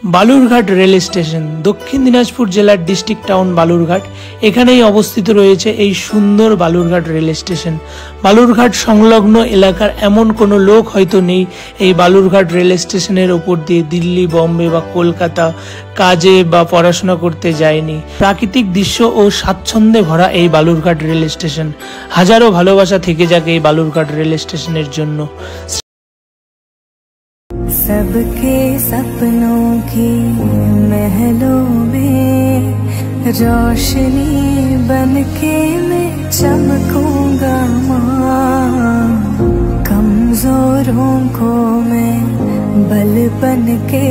Balurghat rail station দক্ষিণ দিনাজপুর জেলার district town Balurghat. এখানেই অবস্থিত রয়েছে এই সুন্দর বালুরঘাট রেল স্টেশন। বালুরঘাট সংলগ্ন এলাকার এমন কোনো লোক হয়তো নেই এই বালুরঘাট রেল স্টেশনের ওপর দিয়ে দিল্লি, বম্বে বা কলকাতা কাজে বা পড়াশোনা করতে যায়নি। প্রাকৃতিক দৃশ্য ও স্বাচ্ছন্দ্যে ভরা এই বালুরঘাট রেল স্টেশন। হাজারো ভালোবাসা থেকে যাক এই বালুরঘাট রেল স্টেশনের জন্য। सबके सपनों की महलों में रोशनी बनके मैं चमकूंगा माँ। कमजोरों को मैं बल बनके